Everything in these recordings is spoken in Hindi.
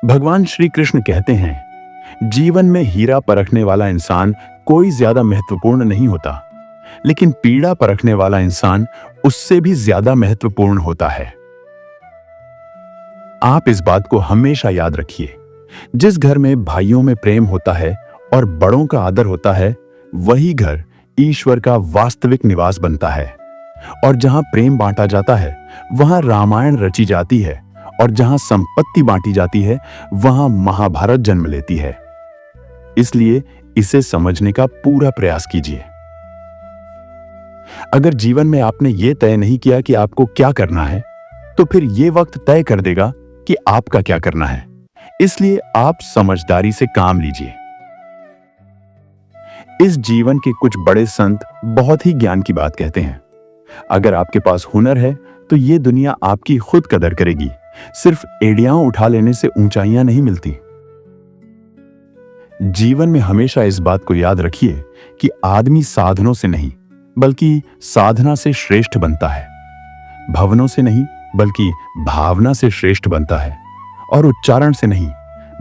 भगवान श्री कृष्ण कहते हैं, जीवन में हीरा परखने वाला इंसान कोई ज्यादा महत्वपूर्ण नहीं होता, लेकिन पीड़ा परखने वाला इंसान उससे भी ज्यादा महत्वपूर्ण होता है। आप इस बात को हमेशा याद रखिए। जिस घर में भाइयों में प्रेम होता है और बड़ों का आदर होता है, वही घर ईश्वर का वास्तविक निवास बनता है। और जहां प्रेम बांटा जाता है, वहां रामायण रची जाती है, और जहां संपत्ति बांटी जाती है, वहां महाभारत जन्म लेती है। इसलिए इसे समझने का पूरा प्रयास कीजिए। अगर जीवन में आपने यह तय नहीं किया कि आपको क्या करना है, तो फिर यह वक्त तय कर देगा कि आपका क्या करना है। इसलिए आप समझदारी से काम लीजिए। इस जीवन के कुछ बड़े संत बहुत ही ज्ञान की बात कहते हैं। अगर आपके पास हुनर है, तो यह दुनिया आपकी खुद कदर करेगी। सिर्फ एड़ियां उठा लेने से ऊंचाइयां नहीं मिलती। जीवन में हमेशा इस बात को याद रखिए कि आदमी साधनों से नहीं, बल्कि साधना से श्रेष्ठ बनता है। भवनों से नहीं, बल्कि भावना से श्रेष्ठ बनता है। और उच्चारण से नहीं,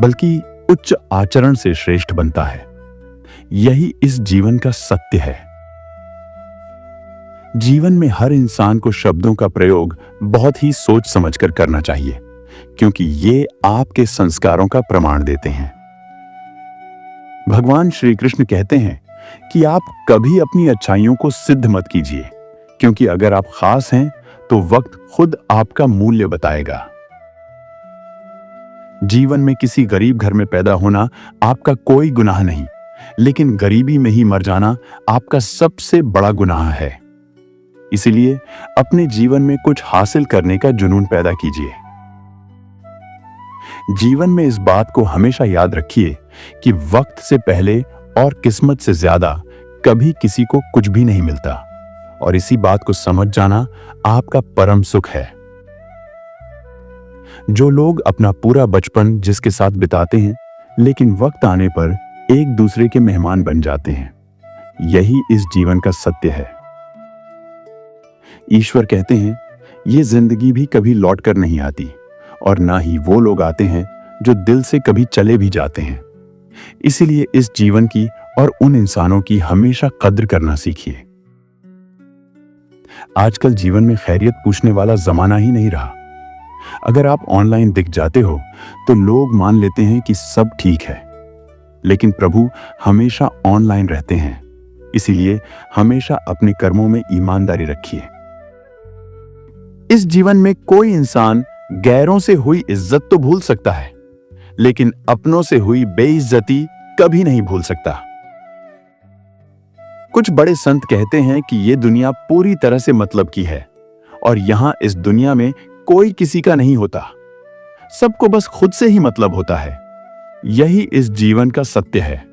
बल्कि उच्च आचरण से श्रेष्ठ बनता है। यही इस जीवन का सत्य है। जीवन में हर इंसान को शब्दों का प्रयोग बहुत ही सोच समझकर करना चाहिए, क्योंकि ये आपके संस्कारों का प्रमाण देते हैं। भगवान श्री कृष्ण कहते हैं कि आप कभी अपनी अच्छाइयों को सिद्ध मत कीजिए, क्योंकि अगर आप खास हैं तो वक्त खुद आपका मूल्य बताएगा। जीवन में किसी गरीब घर में पैदा होना आपका कोई गुनाह नहीं, लेकिन गरीबी में ही मर जाना आपका सबसे बड़ा गुनाह है। इसीलिए अपने जीवन में कुछ हासिल करने का जुनून पैदा कीजिए। जीवन में इस बात को हमेशा याद रखिए कि वक्त से पहले और किस्मत से ज्यादा कभी किसी को कुछ भी नहीं मिलता, और इसी बात को समझ जाना आपका परम सुख है। जो लोग अपना पूरा बचपन जिसके साथ बिताते हैं, लेकिन वक्त आने पर एक दूसरे के मेहमान बन जाते हैं, यही इस जीवन का सत्य है। ईश्वर कहते हैं, ये जिंदगी भी कभी लौट कर नहीं आती, और ना ही वो लोग आते हैं जो दिल से कभी चले भी जाते हैं। इसीलिए इस जीवन की और उन इंसानों की हमेशा कद्र करना सीखिए। आजकल जीवन में खैरियत पूछने वाला जमाना ही नहीं रहा। अगर आप ऑनलाइन दिख जाते हो तो लोग मान लेते हैं कि सब ठीक है, लेकिन प्रभु हमेशा ऑनलाइन रहते हैं। इसीलिए हमेशा अपने कर्मों में ईमानदारी रखिए। इस जीवन में कोई इंसान गैरों से हुई इज्जत तो भूल सकता है, लेकिन अपनों से हुई बेइज्जती कभी नहीं भूल सकता। कुछ बड़े संत कहते हैं कि यह दुनिया पूरी तरह से मतलब की है, और यहां इस दुनिया में कोई किसी का नहीं होता। सबको बस खुद से ही मतलब होता है। यही इस जीवन का सत्य है।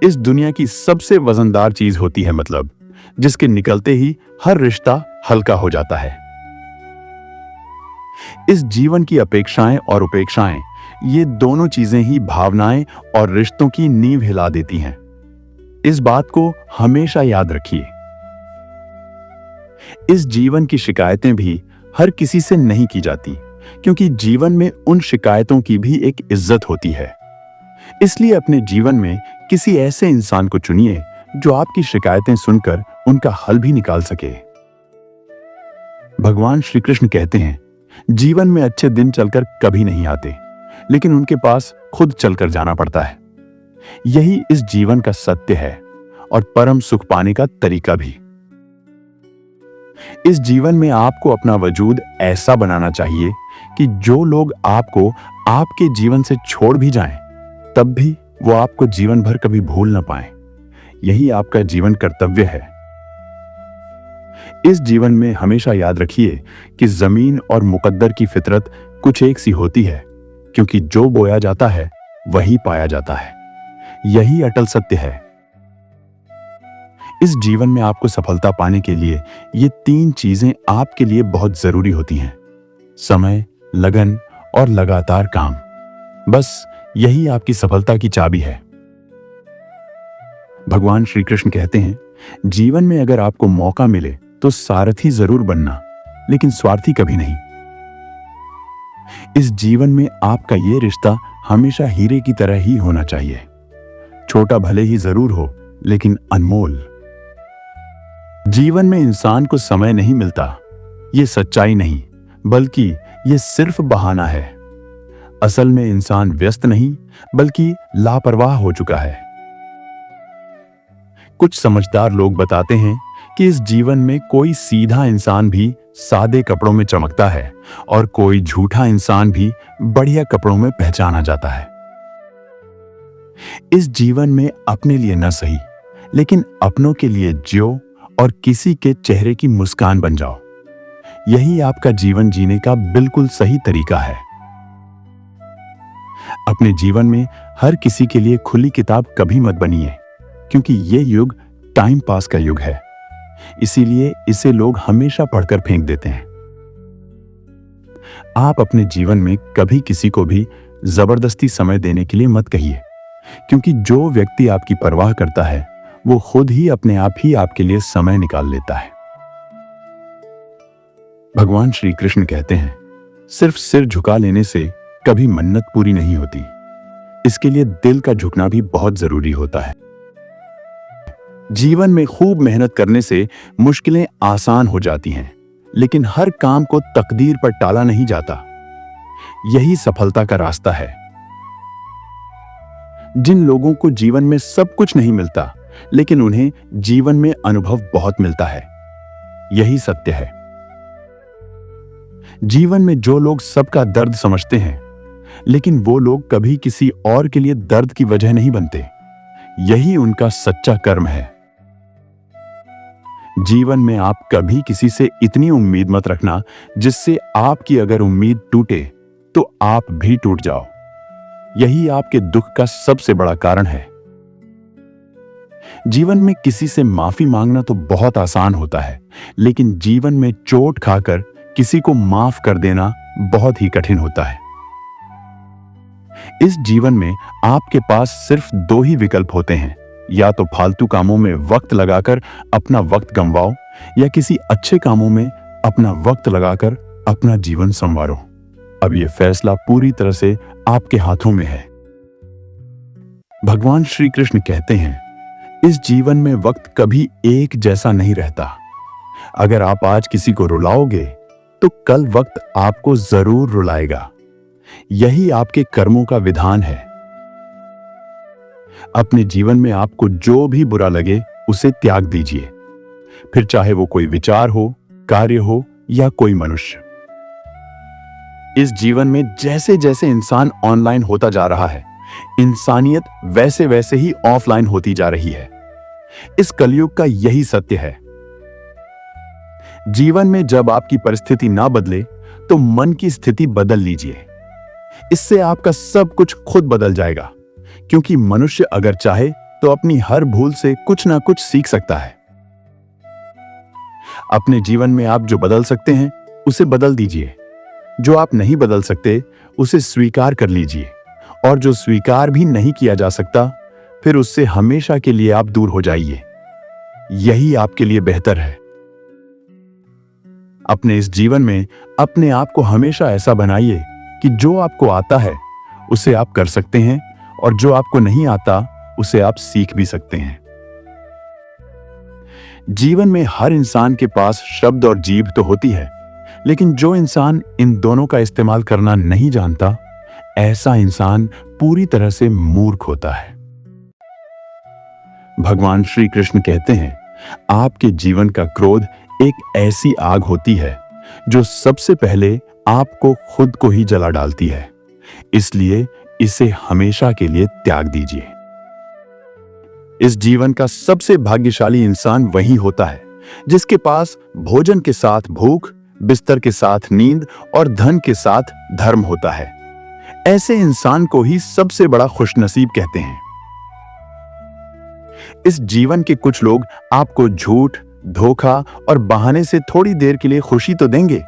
इस दुनिया की सबसे वजनदार चीज होती है मतलब, जिसके निकलते ही हर रिश्ता हल्का हो जाता है। इस जीवन की अपेक्षाएं और उपेक्षाएं, ये दोनों चीजें ही भावनाएं और रिश्तों की नींव हिला देती हैं। इस बात को हमेशा याद रखिए। इस जीवन की शिकायतें भी हर किसी से नहीं की जाती, क्योंकि जीवन में उन शिकायतों की भी एक इज्जत होती है। इसलिए अपने जीवन में किसी ऐसे इंसान को चुनिए जो आपकी शिकायतें सुनकर उनका हल भी निकाल सके। भगवान श्री कृष्ण कहते हैं, जीवन में अच्छे दिन चलकर कभी नहीं आते, लेकिन उनके पास खुद चलकर जाना पड़ता है। यही इस जीवन का सत्य है, और परम सुख पाने का तरीका भी। इस जीवन में आपको अपना वजूद ऐसा बनाना चाहिए कि जो लोग आपको आपके जीवन से छोड़ भी जाएं, तब भी वो आपको जीवन भर कभी भूल ना पाएं। यही आपका जीवन कर्तव्य है। इस जीवन में हमेशा याद रखिए कि जमीन और मुकद्दर की फितरत कुछ एक सी होती है, क्योंकि जो बोया जाता है वही पाया जाता है। यही अटल सत्य है। इस जीवन में आपको सफलता पाने के लिए ये तीन चीजें आपके लिए बहुत जरूरी होती हैं: समय, लगन और लगातार काम। बस यही आपकी सफलता की चाबी है। भगवान श्री कृष्ण कहते हैं, जीवन में अगर आपको मौका मिले तो सारथी जरूर बनना, लेकिन स्वार्थी कभी नहीं। इस जीवन में आपका ये रिश्ता हमेशा हीरे की तरह ही होना चाहिए। छोटा भले ही जरूर हो, लेकिन अनमोल। जीवन में इंसान को समय नहीं मिलता, ये सच्चाई नहीं, बल्कि ये सिर्फ बहाना है। असल में इंसान व्यस्त नहीं, बल्कि लापरवाह हो चुका है। कुछ समझदार लोग बताते हैं कि इस जीवन में कोई सीधा इंसान भी सादे कपड़ों में चमकता है और कोई झूठा इंसान भी बढ़िया कपड़ों में पहचाना जाता है। इस जीवन में अपने लिए न सही, लेकिन अपनों के लिए जियो और किसी के चेहरे की मुस्कान बन जाओ। यही आपका जीवन जीने का बिल्कुल सही तरीका है। अपने जीवन में हर किसी के लिए खुली किताब कभी मत बनिए, क्योंकि ये युग टाइम पास का युग है। इसीलिए इसे लोग हमेशा पढ़कर फेंक देते हैं। आप अपने जीवन में कभी किसी को भी जबरदस्ती समय देने के लिए मत कहिए, क्योंकि जो व्यक्ति आपकी परवाह करता है वो खुद ही अपने आप ही आपके लिए समय निकाल लेता है। भगवान श्री कृष्ण कहते हैं, सिर्फ सिर झुका लेने से कभी मन्नत पूरी नहीं होती। इसके लिए दिल का झुकना भी बहुत जरूरी होता है। जीवन में खूब मेहनत करने से मुश्किलें आसान हो जाती हैं, लेकिन हर काम को तकदीर पर टाला नहीं जाता। यही सफलता का रास्ता है। जिन लोगों को जीवन में सब कुछ नहीं मिलता, लेकिन उन्हें जीवन में अनुभव बहुत मिलता है, यही सत्य है। जीवन में जो लोग सबका दर्द समझते हैं, लेकिन वो लोग कभी किसी और के लिए दर्द की वजह नहीं बनते, यही उनका सच्चा कर्म है। जीवन में आप कभी किसी से इतनी उम्मीद मत रखना जिससे आपकी अगर उम्मीद टूटे तो आप भी टूट जाओ। यही आपके दुख का सबसे बड़ा कारण है। जीवन में किसी से माफी मांगना तो बहुत आसान होता है, लेकिन जीवन में चोट खाकर किसी को माफ कर देना बहुत ही कठिन होता है। इस जीवन में आपके पास सिर्फ दो ही विकल्प होते हैं, या तो फालतू कामों में वक्त लगाकर अपना वक्त गंवाओ, या किसी अच्छे कामों में अपना वक्त लगाकर अपना जीवन संवारो। अब यह फैसला पूरी तरह से आपके हाथों में है। भगवान श्री कृष्ण कहते हैं, इस जीवन में वक्त कभी एक जैसा नहीं रहता। अगर आप आज किसी को रुलाओगे तो कल वक्त आपको जरूर रुलाएगा। यही आपके कर्मों का विधान है। अपने जीवन में आपको जो भी बुरा लगे उसे त्याग दीजिए, फिर चाहे वो कोई विचार हो, कार्य हो या कोई मनुष्य। इस जीवन में जैसे जैसे इंसान ऑनलाइन होता जा रहा है, इंसानियत वैसे वैसे ही ऑफलाइन होती जा रही है। इस कलयुग का यही सत्य है। जीवन में जब आपकी परिस्थिति ना बदले तो मन की स्थिति बदल लीजिए। इससे आपका सब कुछ खुद बदल जाएगा, क्योंकि मनुष्य अगर चाहे तो अपनी हर भूल से कुछ ना कुछ सीख सकता है। अपने जीवन में आप जो बदल सकते हैं उसे बदल दीजिए, जो आप नहीं बदल सकते उसे स्वीकार कर लीजिए, और जो स्वीकार भी नहीं किया जा सकता फिर उससे हमेशा के लिए आप दूर हो जाइए। यही आपके लिए बेहतर है। अपने इस जीवन में अपने आप को हमेशा ऐसा बनाइए कि जो आपको आता है उसे आप कर सकते हैं, और जो आपको नहीं आता उसे आप सीख भी सकते हैं। जीवन में हर इंसान के पास शब्द और जीभ तो होती है, लेकिन जो इंसान इन दोनों का इस्तेमाल करना नहीं जानता, ऐसा इंसान पूरी तरह से मूर्ख होता है। भगवान श्री कृष्ण कहते हैं, आपके जीवन का क्रोध एक ऐसी आग होती है जो सबसे पहले आपको खुद को ही जला डालती है। इसलिए इसे हमेशा के लिए त्याग दीजिए। इस जीवन का सबसे भाग्यशाली इंसान वही होता है जिसके पास भोजन के साथ भूख, बिस्तर के साथ नींद और धन के साथ धर्म होता है। ऐसे इंसान को ही सबसे बड़ा खुशनसीब कहते हैं। इस जीवन के कुछ लोग आपको झूठ, धोखा और बहाने से थोड़ी देर के लिए खुशी तो देंगे,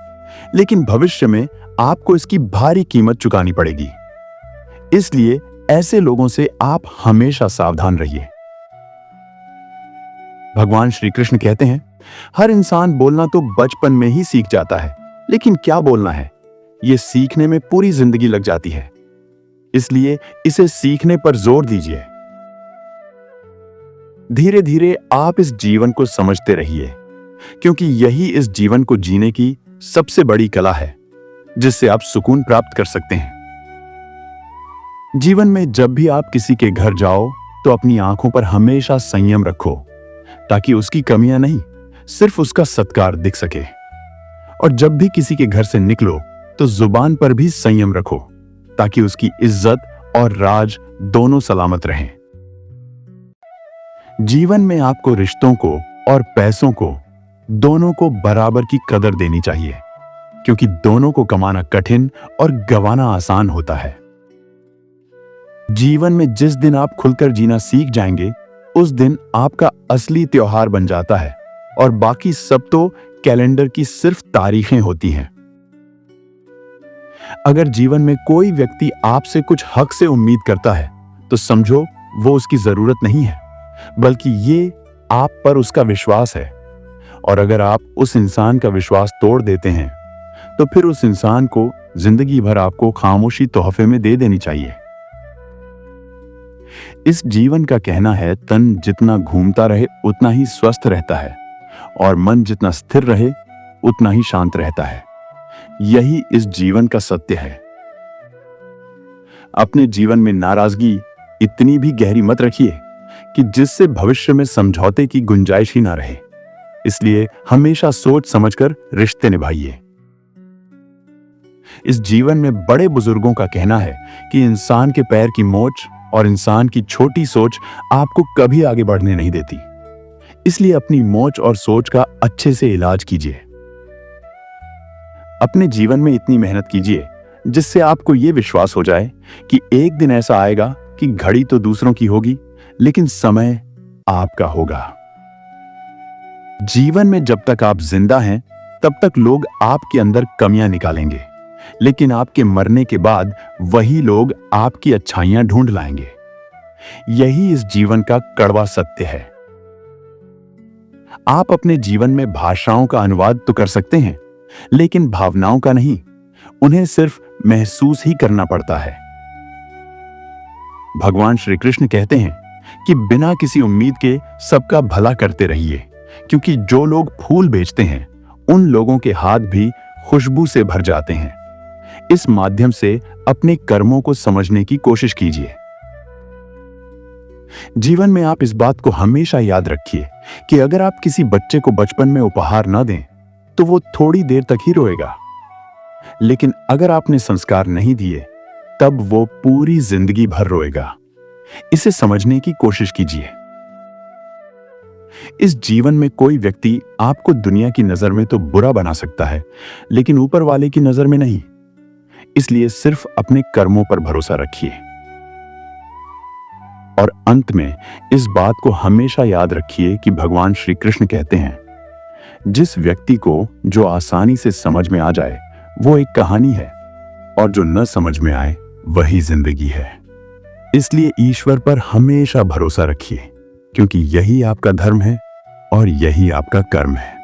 लेकिन भविष्य में आपको इसकी भारी कीमत चुकानी पड़ेगी। इसलिए ऐसे लोगों से आप हमेशा सावधान रहिए। भगवान श्री कृष्ण कहते हैं, हर इंसान बोलना तो बचपन में ही सीख जाता है, लेकिन क्या बोलना है ये सीखने में पूरी जिंदगी लग जाती है, इसलिए इसे सीखने पर जोर दीजिए। धीरे धीरे आप इस जीवन को समझते रहिए, क्योंकि यही इस जीवन को जीने की सबसे बड़ी कला है, जिससे आप सुकून प्राप्त कर सकते हैं। जीवन में जब भी आप किसी के घर जाओ तो अपनी आंखों पर हमेशा संयम रखो, ताकि उसकी कमियां नहीं, सिर्फ उसका सत्कार दिख सके। और जब भी किसी के घर से निकलो तो जुबान पर भी संयम रखो, ताकि उसकी इज्जत और राज दोनों सलामत रहें। जीवन में आपको रिश्तों को और पैसों को दोनों को बराबर की कदर देनी चाहिए, क्योंकि दोनों को कमाना कठिन और गंवाना आसान होता है। जीवन में जिस दिन आप खुलकर जीना सीख जाएंगे, उस दिन आपका असली त्योहार बन जाता है, और बाकी सब तो कैलेंडर की सिर्फ तारीखें होती हैं। अगर जीवन में कोई व्यक्ति आपसे कुछ हक से उम्मीद करता है, तो समझो वो उसकी जरूरत नहीं है, बल्कि ये आप पर उसका विश्वास है। और अगर आप उस इंसान का विश्वास तोड़ देते हैं, तो फिर उस इंसान को जिंदगी भर आपको खामोशी तोहफे में दे देनी चाहिए। इस जीवन का कहना है, तन जितना घूमता रहे उतना ही स्वस्थ रहता है, और मन जितना स्थिर रहे उतना ही शांत रहता है। यही इस जीवन का सत्य है। अपने जीवन में नाराजगी इतनी भी गहरी मत रखिए कि जिससे भविष्य में समझौते की गुंजाइश ही ना रहे। इसलिए हमेशा सोच समझकर रिश्ते निभाइए। इस जीवन में बड़े बुजुर्गों का कहना है कि इंसान के पैर की मोच और इंसान की छोटी सोच आपको कभी आगे बढ़ने नहीं देती। इसलिए अपनी मोच और सोच का अच्छे से इलाज कीजिए। अपने जीवन में इतनी मेहनत कीजिए जिससे आपको यह विश्वास हो जाए कि एक दिन ऐसा आएगा कि घड़ी तो दूसरों की होगी, लेकिन समय आपका होगा। जीवन में जब तक आप जिंदा हैं, तब तक लोग आपके अंदर कमियां निकालेंगे, लेकिन आपके मरने के बाद वही लोग आपकी अच्छाइयां ढूंढ लाएंगे। यही इस जीवन का कड़वा सत्य है। आप अपने जीवन में भाषाओं का अनुवाद तो कर सकते हैं, लेकिन भावनाओं का नहीं। उन्हें सिर्फ महसूस ही करना पड़ता है। भगवान श्री कृष्ण कहते हैं कि बिना किसी उम्मीद के सबका भला करते रहिए, क्योंकि जो लोग फूल बेचते हैं, उन लोगों के हाथ भी खुशबू से भर जाते हैं। इस माध्यम से अपने कर्मों को समझने की कोशिश कीजिए। जीवन में आप इस बात को हमेशा याद रखिए कि अगर आप किसी बच्चे को बचपन में उपहार न दें, तो वो थोड़ी देर तक ही रोएगा, लेकिन अगर आपने संस्कार नहीं दिए, तब वो पूरी जिंदगी भर रोएगा। इसे समझने की कोशिश कीजिए। इस जीवन में कोई व्यक्ति आपको दुनिया की नजर में तो बुरा बना सकता है, लेकिन ऊपर वाले की नजर में नहीं। इसलिए सिर्फ अपने कर्मों पर भरोसा रखिए। और अंत में इस बात को हमेशा याद रखिए कि भगवान श्री कृष्ण कहते हैं, जिस व्यक्ति को जो आसानी से समझ में आ जाए वो एक कहानी है, और जो न समझ में आए वही जिंदगी है। इसलिए ईश्वर पर हमेशा भरोसा रखिए, क्योंकि यही आपका धर्म है और यही आपका कर्म है।